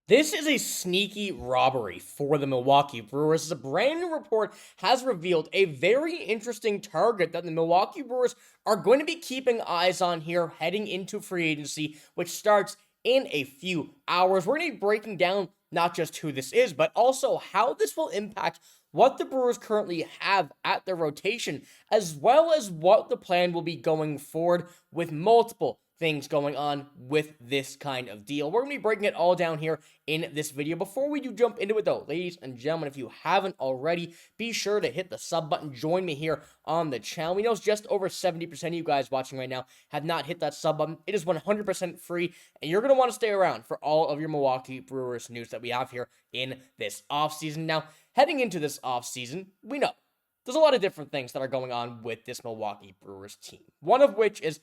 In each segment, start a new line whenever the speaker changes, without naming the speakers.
This is a sneaky robbery for the Milwaukee Brewers, as a brand new report has revealed a very interesting target that the Milwaukee Brewers are going to be keeping eyes on here heading into free agency, which starts in a few hours. We're going to be breaking down not just who this is, but also how this will impact what the Brewers currently have at their rotation, as well as what the plan will be going forward with multiple things going on with this kind of deal. We're going to be breaking it all down here in this video. Before we do jump into it though, ladies and gentlemen, if you haven't already, be sure to hit the sub button. Join me here on the channel. We know it's just over 70% of you guys watching right now have not hit that sub button. It is 100% free, and you're going to want to stay around for all of your Milwaukee Brewers news that we have here in this offseason. Now, heading into this offseason, we know there's a lot of different things that are going on with this Milwaukee Brewers team. One of which is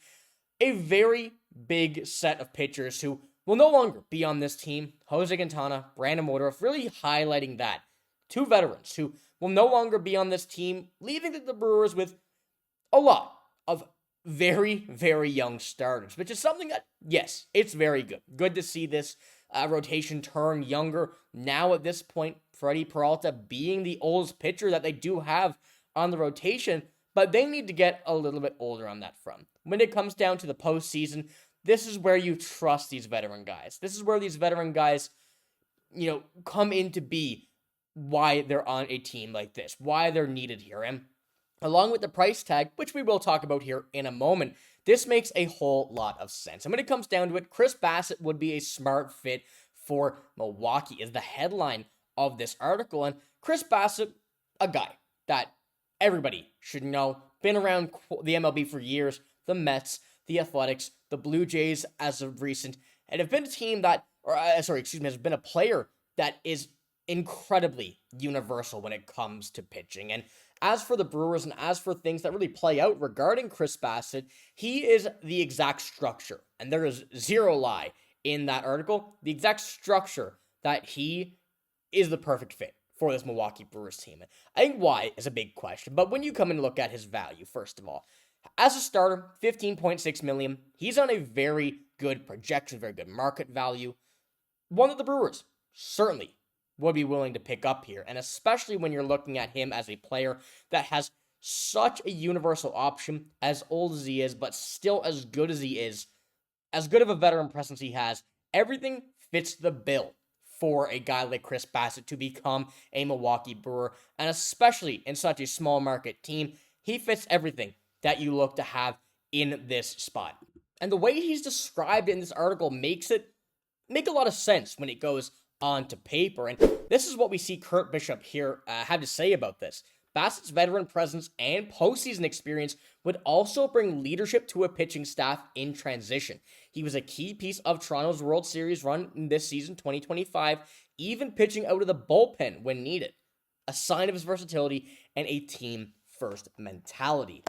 a very big set of pitchers who will no longer be on this team. Jose Quintana, Brandon Woodruff, really highlighting that. Two veterans who will no longer be on this team, leaving the Brewers with a lot of very, very young starters, which is something that, yes, it's very good. Good to see this rotation turn younger. Now at this point, Freddy Peralta being the oldest pitcher that they do have on the rotation, but they need to get a little bit older on that front. When it comes down to the postseason, this is where you trust these veteran guys. This is where these veteran guys, come in to be why they're on a team like this, why they're needed here. And along with the price tag, which we will talk about here in a moment, this makes a whole lot of sense. And when it comes down to it, Chris Bassitt would be a smart fit for Milwaukee is the headline of this article. And Chris Bassitt, a guy that everybody should know, been around the MLB for years, the Mets, the Athletics, the Blue Jays as of recent, and have been a team that, has been a player that is incredibly universal when it comes to pitching. And as for the Brewers and as for things that really play out regarding Chris Bassitt, he is the exact structure, and there is zero lie in that article, the exact structure that he is the perfect fit for this Milwaukee Brewers team. I think why is a big question, but when you come and look at his value, first of all, as a starter, $15.6 million, he's on a very good projection, very good market value, one that the Brewers certainly would be willing to pick up here, and especially when you're looking at him as a player that has such a universal option, as old as he is, but still as good as he is, as good of a veteran presence he has, everything fits the bill for a guy like Chris Bassitt to become a Milwaukee Brewer, and especially in such a small market team, he fits everything that you look to have in this spot. And the way he's described in this article makes it make a lot of sense when it goes onto paper. And this is what we see Kurt Bishop here have to say about this. Bassitt's veteran presence and postseason experience would also bring leadership to a pitching staff in transition. He was a key piece of Toronto's World Series run in this season, 2025, even pitching out of the bullpen when needed. A sign of his versatility and a team-first mentality.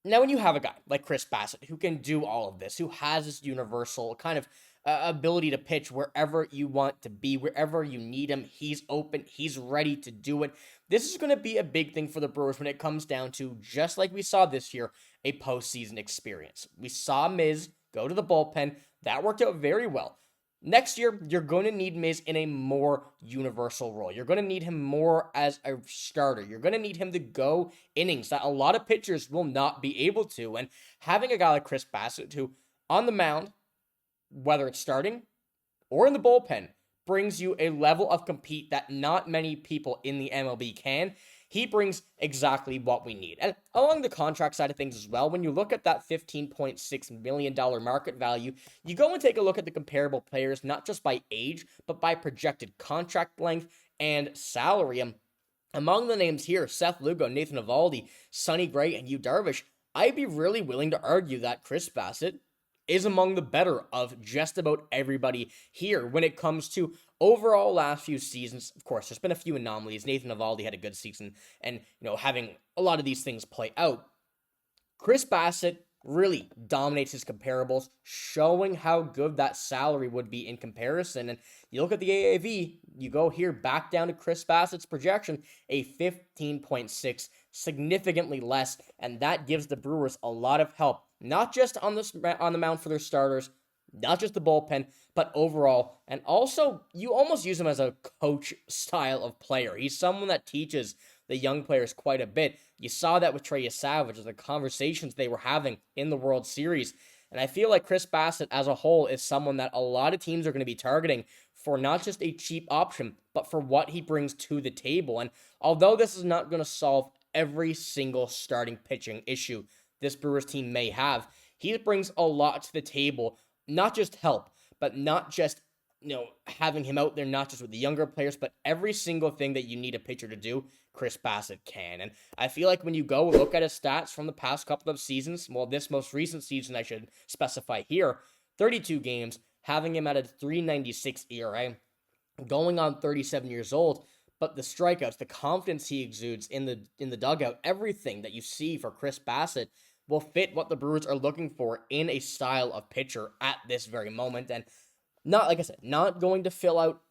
Now, when you have a guy like Chris Bassitt who can do all of this, who has this universal kind of ability to pitch wherever you want to be, wherever you need him, he's open, he's ready to do it. This is going to be a big thing for the Brewers when it comes down to, just like we saw this year, a postseason experience. We saw Miz go to the bullpen. That worked out very well. Next year, you're going to need Miz in a more universal role. You're going to need him more as a starter. You're going to need him to go innings that a lot of pitchers will not be able to. And having a guy like Chris Bassitt, who on the mound, whether it's starting or in the bullpen, brings you a level of compete that not many people in the MLB can. He brings exactly what we need. And along the contract side of things as well, when you look at that $15.6 million market value, you go and take a look at the comparable players, not just by age, but by projected contract length and salary. Among the names here, Seth Lugo, Nathan Eovaldi, Sonny Gray, and Yu Darvish, I'd be really willing to argue that Chris Bassitt is among the better of just about everybody here when it comes to overall last few seasons. Of course, there's been a few anomalies. Nathan Eovaldi had a good season, and having a lot of these things play out. Chris Bassitt really dominates his comparables, showing how good that salary would be in comparison. And you look at the AAV, you go here back down to Chris Bassitt's projection, a 15.6, significantly less, and that gives the Brewers a lot of help, not just on the mound for their starters, not just the bullpen, but overall. And also, you almost use him as a coach style of player. He's someone that teaches the young players quite a bit. You saw that with Trey Savage, the conversations they were having in the World Series. And I feel like Chris Bassitt as a whole is someone that a lot of teams are going to be targeting for not just a cheap option, but for what he brings to the table. And although this is not going to solve every single starting pitching issue this Brewers team may have, he brings a lot to the table, not just help, but not just, having him out there, not just with the younger players, but every single thing that you need a pitcher to do, Chris Bassitt can. And I feel like when you go look at his stats from the past couple of seasons, well, this most recent season, I should specify here, 32 games, having him at a 3.96 ERA, going on 37 years old, but the strikeouts, the confidence he exudes in the dugout, everything that you see for Chris Bassitt will fit what the Brewers are looking for in a style of pitcher at this very moment. And not, like I said, not going to fill out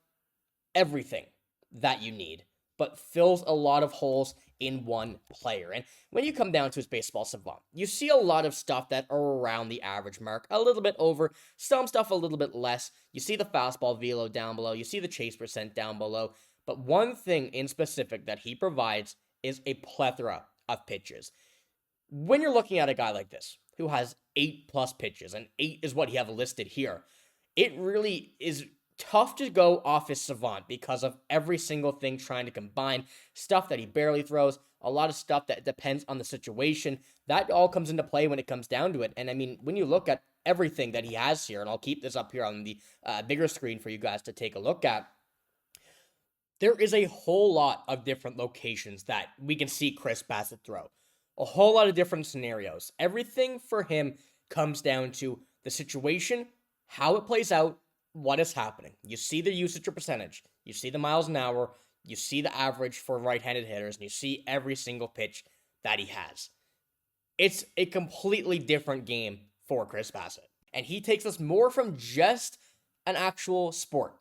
everything that you need, but fills a lot of holes in one player. And when you come down to his baseball savant, you see a lot of stuff that are around the average mark, a little bit over, some stuff a little bit less. You see the fastball velo down below, you see the chase percent down below, but one thing in specific that he provides is a plethora of pitches. When you're looking at a guy like this, who has 8+ pitches, and 8 is what you have listed here, it really is tough to go off his savant because of every single thing trying to combine, stuff that he barely throws, a lot of stuff that depends on the situation. That all comes into play when it comes down to it. And I mean, when you look at everything that he has here, and I'll keep this up here on the bigger screen for you guys to take a look at, there is a whole lot of different locations that we can see Chris Bassitt throw. A whole lot of different scenarios. Everything for him comes down to the situation, how it plays out, what is happening. You see the usage percentage, you see the miles an hour, you see the average for right-handed hitters, and you see every single pitch that he has. It's a completely different game for Chris Bassitt. And he takes us more from just an actual sport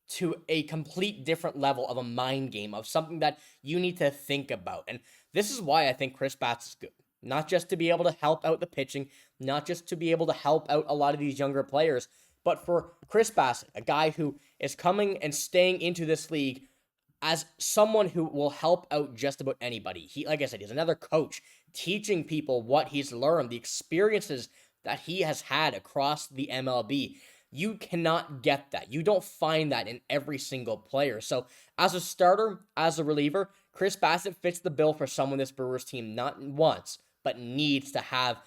to a complete different level of a mind game, of something that you need to think about. And this is why I think Chris Bassitt is good. Not just to be able to help out the pitching, not just to be able to help out a lot of these younger players, but for Chris Bassitt, a guy who is coming and staying into this league as someone who will help out just about anybody. He, like I said, he's another coach teaching people what he's learned, the experiences that he has had across the MLB. You cannot get that. You don't find that in every single player. So as a starter, as a reliever, Chris Bassitt fits the bill for someone this Brewers team not wants, but needs to have,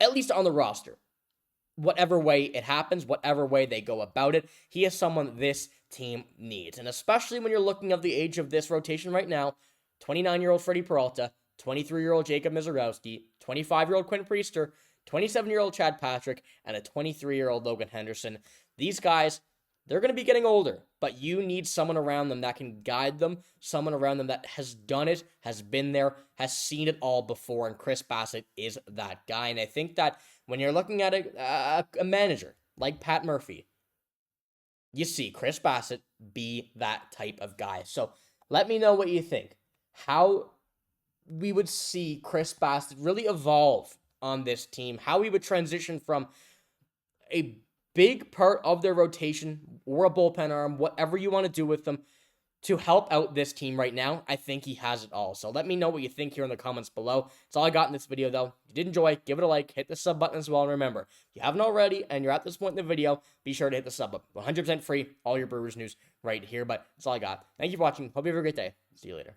at least on the roster. Whatever way it happens, whatever way they go about it, he is someone this team needs. And especially when you're looking at the age of this rotation right now, 29-year-old Freddy Peralta, 23-year-old Jacob Mizorowski, 25-year-old Quinn Priester, 27-year-old Chad Patrick, and a 23-year-old Logan Henderson. These guys, they're going to be getting older, but you need someone around them that can guide them, someone around them that has done it, has been there, has seen it all before, and Chris Bassitt is that guy. And I think that when you're looking at a manager like Pat Murphy, you see Chris Bassitt be that type of guy. So let me know what you think. How we would see Chris Bassitt really evolve on this team, how he would transition from a big part of their rotation or a bullpen arm, whatever you want to do with them, to help out this team right now. I think he has it all. So let me know what you think here in the comments below. That's all I got in this video, though. If you did enjoy, give it a like, hit the sub button as well. And remember, if you haven't already and you're at this point in the video, be sure to hit the sub button. 100% free, all your Brewers news right here. But that's all I got. Thank you for watching. Hope you have a great day. See you later.